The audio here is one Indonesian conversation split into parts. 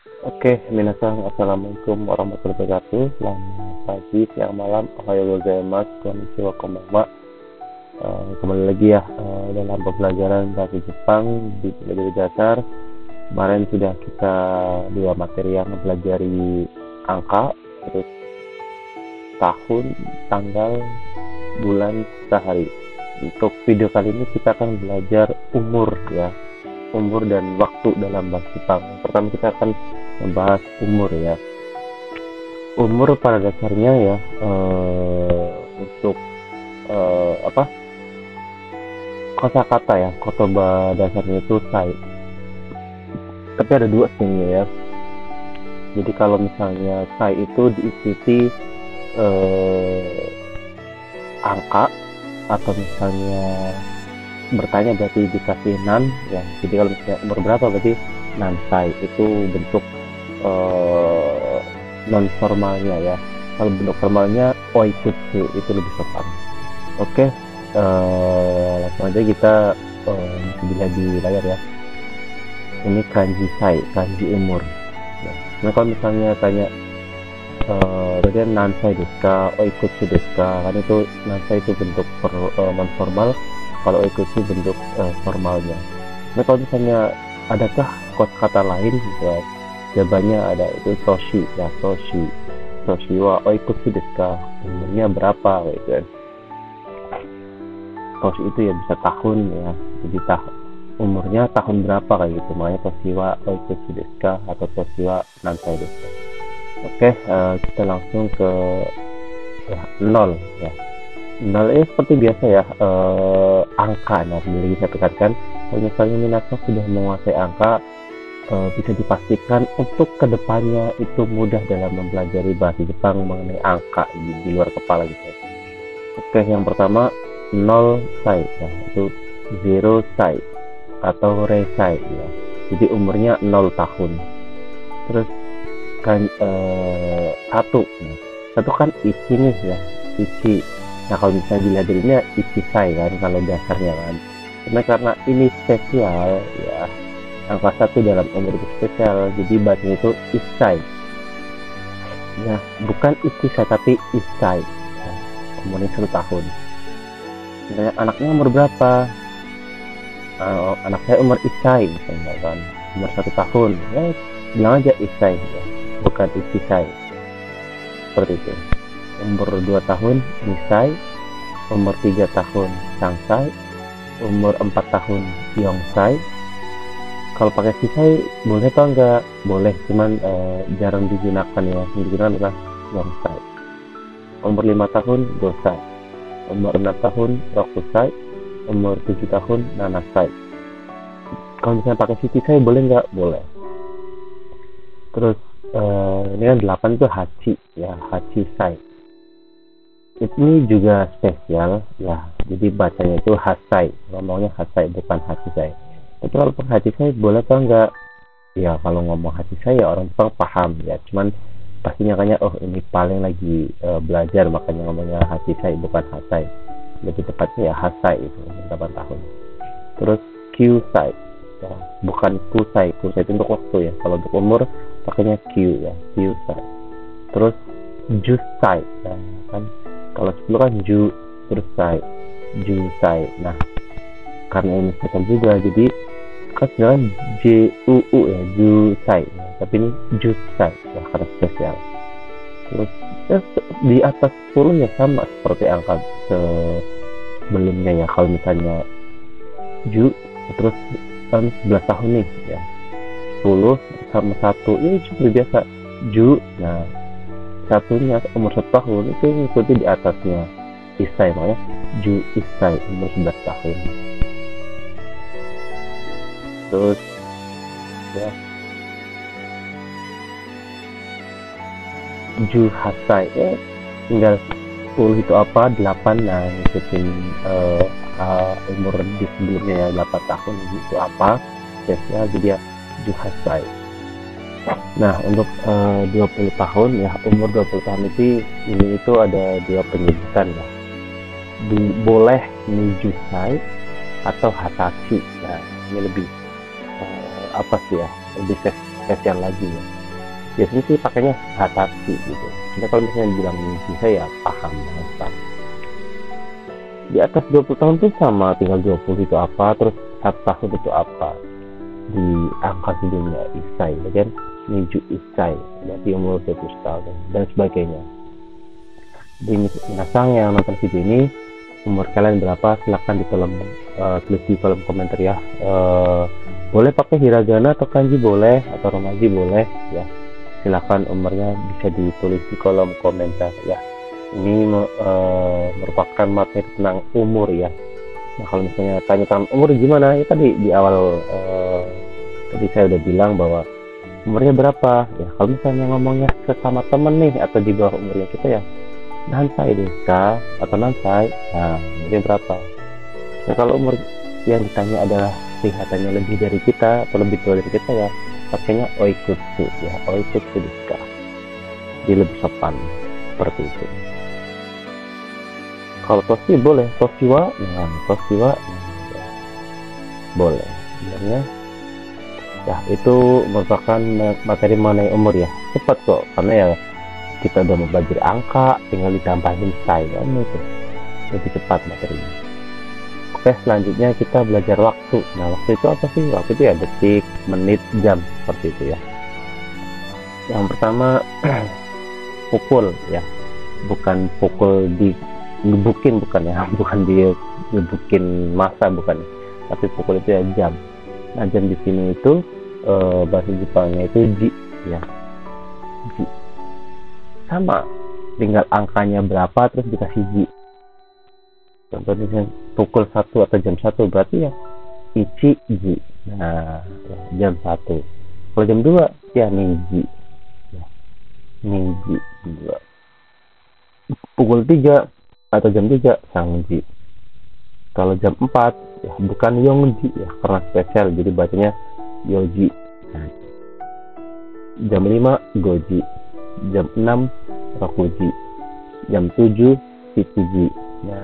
Oke, minasan, assalamualaikum warahmatullahi wabarakatuh. Selamat pagi, siang, malam, ohayo gozaimasu, konnichiwa, konbanwa. Kembali lagi ya dalam pembelajaran bahasa Jepang di pelajaran dasar. Kemarin sudah kita dua materi yang mempelajari angka, terus tahun, tanggal, bulan, sehari. Untuk video kali ini kita akan belajar umur ya, umur dan waktu dalam bahasa Jepang. Pertama kita akan membahas umur ya. Umur pada dasarnya ya untuk kosakata ya, kotoba dasarnya itu sai. Tapi ada dua sebenarnya ya. Jadi kalau misalnya sai itu diikuti angka atau misalnya bertanya berarti dikasih nan ya. Jadi kalau misalnya umur berapa berarti nansai, itu bentuk non formalnya ya. Kalau bentuk formalnya oikutsu, itu lebih sopan. Oke, langsung aja kita bisa dilihat di layar ya. Ini kanji sai, kanji umur ya. Nah kalau misalnya tanya berarti nansai desu ka, oikutsu desu ka, kan itu nansai itu bentuk non formal, kalau oikutsu bentuk formalnya. Nah kalau misalnya adakah kosakata lain ya, jawabannya ada, itu toshi ya. Toshi wa oikutsu desu ka, umurnya berapa gitu kan. Toshi itu ya bisa tahun ya, jadi umurnya tahun berapa kayak gitu, makanya toshi wa oikutsu desu ka atau toshi wa nansai desu ka. Oke, kita langsung ke ya, 0 ya. 0 ini seperti biasa ya, angka. Nah, kembali saya tekankan, kalau misalnya minasan sudah menguasai angka, bisa dipastikan untuk kedepannya itu mudah dalam mempelajari bahasa Jepang mengenai angka di luar kepala gitu. Oke, yang pertama 0 sai ya, itu 0 sai atau rei sai ya. Jadi umurnya 0 tahun. Terus kan satu kan ichi nih ya, ichi. Nah kalau misalnya dilihat dari ini ichi sai kan kalau dasarnya kan, karena ini spesial ya, angka 1 dalam umur itu spesial, jadi bacanya itu isai ya, bukan isai tapi isai ya, umurnya 1 tahun. Misalnya anaknya umur berapa, anak saya umur isai misalnya kan, umur 1 tahun ya, bilang aja isai ya, bukan isai, seperti itu. Umur 2 tahun nisai, umur 3 tahun sangsai, umur 4 tahun yongsai. Kalau pakai sisai boleh atau enggak? Boleh, cuman jarang digunakan ya. Yang digunakan adalah yongsai. Umur 5 tahun gosai, umur 6 tahun rokusai, umur 7 tahun nanasai. Kalau misalnya pakai sisai boleh enggak? Boleh. Terus ini kan 8 itu hachi ya, hachi sai. Ini juga spesial ya, jadi bacanya itu hasai, ngomongnya hasai bukan hachi sai. Tapi kalau pakai hachi sai boleh atau enggak? Ya kalau ngomong hachi sai ya orang Jepang paham ya, cuman pasti nyangkanya oh ini paling lagi belajar makanya ngomongnya hachi sai bukan hasai. Lebih tepatnya ya hasai, itu 8 tahun. Terus kyusai ya, bukan kusai. Kusai itu untuk waktu ya, kalau untuk umur pakainya Q ya, kyusai. Terus jusai ya kan, kalau 10 kan ju, terus sai, jusai. Nah karena ini spesial juga, jadi kan sebenarnya JUU ya, jusai ya, tapi ini jusai ya karena spesial. Terus ya, di atas 10 ya sama seperti angka sebelumnya ya. Kalau misalnya ju terus 11 tahun nih ya, 10 sama 1 ini cuma biasa ju. Nah satunya umur 1 tahun itu mengikuti di atasnya isai, makanya ju isai, umur 11 tahun. Terus ya ju hasai ya, tinggal 10 itu apa, 8. Nah ngikutin umur di sebelumnya ya, 8 tahun itu apa spesial, jadi ya ju hasai. Nah untuk 20 tahun ya, umur 20 tahun itu ada dua penyebutan ya, boleh nijusai atau hatachi. Nah ini lebih apa sih ya, lebih spesial lagi ya. biasanya sih pakainya Hatashi gitu. Jadi kalau misalnya bilang bisa ya paham banget. Di atas 20 tahun tuh sama, tinggal 20 itu apa, terus 1 tahun itu apa di angka hidungnya Isai, ya kan? Niju Isai, berarti umur 20 tahun dan sebagainya. Di minasang yang nonton video ini, umur kalian berapa? Silahkan tulis di kolom komentar ya. Boleh pakai hiragana atau kanji boleh, atau romaji boleh ya. Silahkan umurnya bisa ditulis di kolom komentar ya. Ini merupakan materi tentang umur ya. Nah kalau misalnya tanya tentang umur gimana ya, tadi di awal tadi saya udah bilang bahwa umurnya berapa ya. Kalau misalnya ngomongnya sesama temen nih atau di bawah umurnya kita ya nansai deska atau nansai, nah umurnya berapa. Nah kalau umur yang ditanya adalah kelihatannya lebih dari kita atau lebih tua dari kita ya pakainya oikutsu ya, oikutsu deska, jadi lebih sopan seperti itu. Kalau toshi boleh, toshiwa, nah toshiwa nah, boleh sebenarnya ya. Itu merupakan materi mengenai umur ya, cepat kok karena ya kita udah mau belajar angka, tinggal ditambahin saya itu lebih cepat materinya. Oke, selanjutnya kita belajar waktu. Nah waktu itu apa sih? Waktu itu ya detik, menit, jam, seperti itu ya. Yang pertama pukul ya, bukan pukul di gebukin, bukan ya, bukan dia gebukin masa, bukan, tapi pukul itu ya jam. Nah jam di sini itu bahasa Jepangnya itu ji ya, ji, sama, tinggal angkanya berapa terus dikasih ji. Contohnya pukul 1 atau jam 1 berarti ya ichi ji, nah ya, jam 1. Kalau jam 2 ya niji ya, niji 2. Pukul 3 atau jam 3 sangji. Kalau jam 4 ya bukan yongji ya, karena spesial jadi bacanya yoji. Nah, jam 5 goji, jam 6 rokuji, jam 7 shichiji. Nah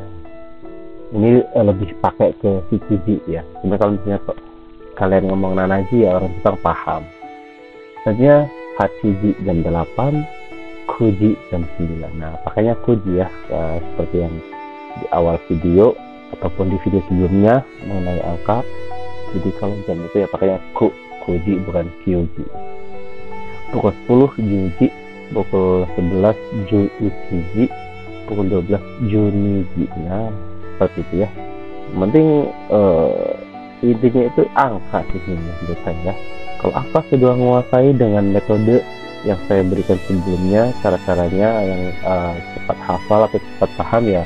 ini lebih pakai ke shichiji ya. Sebenarnya kalau misalnya kalian ngomong nanaji ya orang Jepang paham. Selanjutnya hachiji jam 8, kuji jam 9. Nah pakainya kuji ya, seperti yang di awal video ataupun di video sebelumnya mengenai angka. Jadi kalau jam itu ya pakainya kuji bukan kyuji. Pukul 10 juji, pukul 11 juichiji, pukul 12 juniji. Nah seperti itu ya. Yang penting intinya itu angka sih menurut saya. Kalau angka sudah menguasai dengan metode yang saya berikan sebelumnya, cara-caranya yang cepat hafal atau cepat paham ya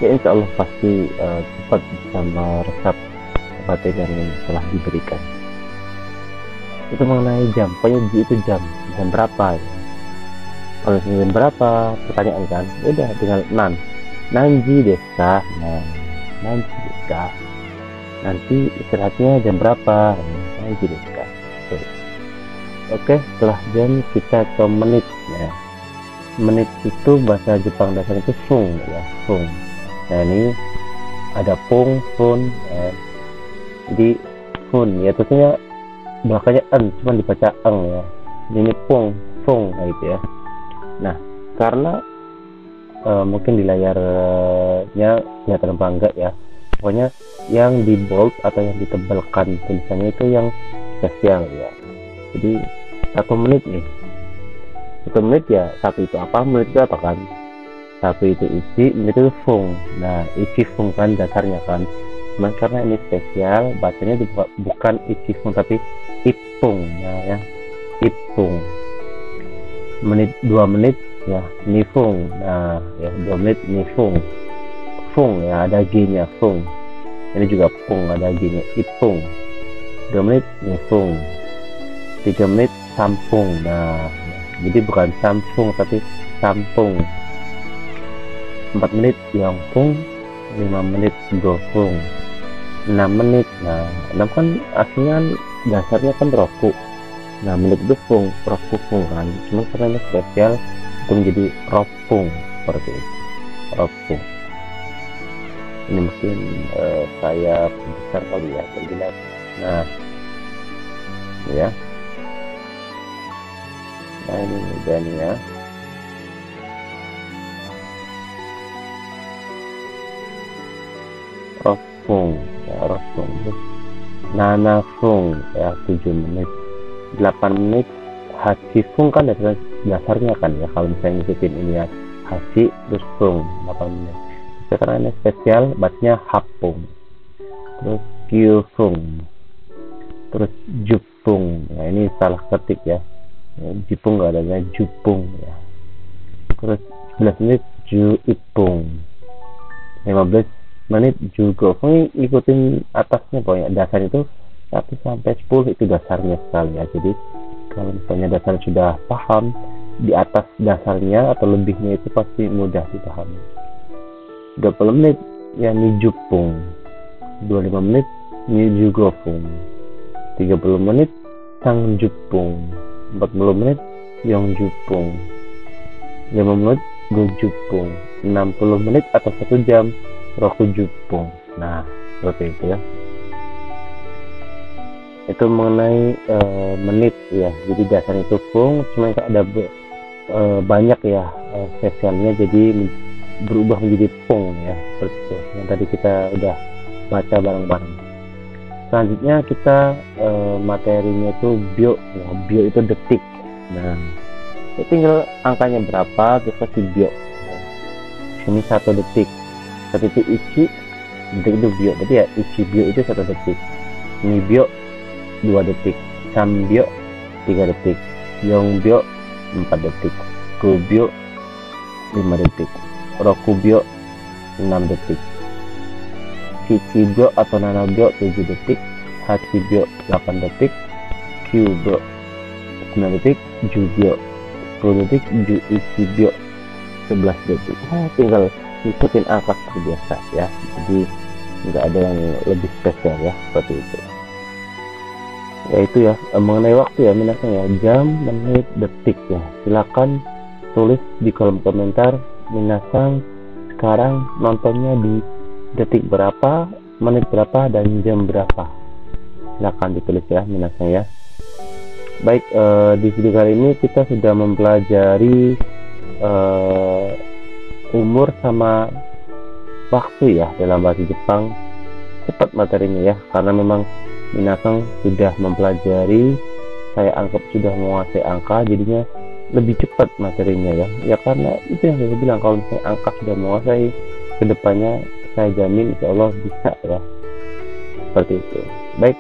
insya Allah pasti cepat bisa meresap materi yang telah diberikan. Itu mengenai jam, pokoknya itu jam berapa ya. Kalau jam berapa pertanyaan kan, udah tinggal nanji deska, nah nanji deska, nanti istirahatnya jam berapa, nanji deska. Oke, setelah jam kita ke menit ya. Menit itu bahasa Jepang dasar itu fung ya, fung. Nah ini ada pung, fun ya. Jadi fun ya tentunya belakangnya en, cuma dibaca eng ya. Ini pung, fung nah gitu ya. Nah karena mungkin di layarnya kelihatan apa enggak ya, pokoknya yang di bold atau yang ditebalkan tulisannya itu yang spesial ya. Jadi 1 menit nih, 1 menit ya, 1 itu apa, menit itu apa kan, 1 itu ichi, menit itu fung. Nah ichi fung kan dasarnya kan, cuman karena ini spesial bacanya bukan ichi fung tapi ipung. Nah ya ipung. Menit 2 menit ya nifung. Nah ya 2 menit nifung, fung ya ada g nya fung. Ini juga fung ada g nya ipung. 2 menit nifung, 3 menit sampung. Nah jadi bukan sampung tapi sampung. 4 menit yongpung, 5 menit gofung, 6 menit. Nah 6 kan aslinya dasarnya kan roku. Nah menit itu fung, roku fung kan, cuma karena spesial itu menjadi ropung seperti itu, ropung. Ini mungkin saya besar kali ya terjelas. Nah ya Nah ini udah nih ya. Rosfung ya, Rosfung. Terus Nanafung ya 7 menit, 8 menit. Hachifung kan dasarnya kan ya, kalau misalnya ngikutin ini ya, Hachi terus Fung 8 menit. Sekarang ini spesial bacanya Hapung, terus Kyufung, terus Jupung. Nah ini salah ketik ya, Jipung nggak adanya, Jupung ya. Terus 11 menit Juipung, 15 menit juga. Ikutin atasnya pokoknya, dasar itu 1 sampai 10 itu dasarnya sekali ya. Jadi kalau misalnya dasar sudah paham, di atas dasarnya atau lebihnya itu pasti mudah dipahami. 20 menit ya Nijupung, 25 menit Nijugofung, 30 menit Sangjupung, 40 menit Yongjupung, 5 menit Gojupung, 60 menit atau 1 jam Rokujupung. Nah seperti itu ya. Itu mengenai menit ya. Jadi dasar itu fung, cuma ada banyak ya spesialnya, jadi berubah menjadi pung ya, seperti itu yang tadi kita udah baca bareng-bareng. Selanjutnya kita materinya itu bio ya. Bio itu detik. Nah itu tinggal angkanya berapa terus kasih bio. Ini 1 detik. Satu itu ichi, detik itu bio, berarti ya ichi bio itu 1 detik. Ini bio 2 detik, Sambio 3 detik, Yongbio 4 detik, Gobio 5 detik, Rokubio 6 detik, Chichibio atau Nanabio 7 detik, Hachibio 8 detik, Kyubio 9 detik, Jubio 10 detik, Juichibio 11 detik. Tinggal ikutin angka seperti biasa ya, jadi nggak ada yang lebih spesial ya, seperti itu. Yaitu ya mengenai waktu ya, minasang ya, jam, menit, detik ya. Silakan tulis di kolom komentar minasang sekarang nontonnya di detik berapa, menit berapa, dan jam berapa. Silakan ditulis ya minasang ya. Baik, di video kali ini kita sudah mempelajari umur sama waktu ya dalam bahasa Jepang. Cepat materinya ya, karena memang minasang sudah mempelajari, saya anggap sudah menguasai angka, jadinya lebih cepat materinya ya. Ya karena itu yang saya bilang, kalau misalnya angka sudah menguasai, kedepannya saya jamin insya Allah bisa ya, seperti itu. Baik,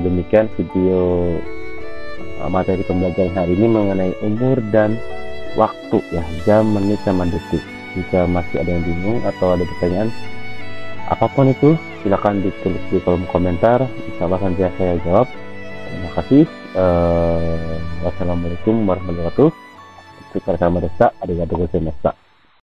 demikian video materi pembelajaran hari ini mengenai umur dan waktu ya, jam, menit, sama detik. Jika masih ada yang bingung atau ada pertanyaan apapun itu, silakan ditulis di kolom komentar, insya Allah nanti saya jawab. Terima kasih. Wassalamualaikum warahmatullahi wabarakatuh. Arigatou gozaimashita.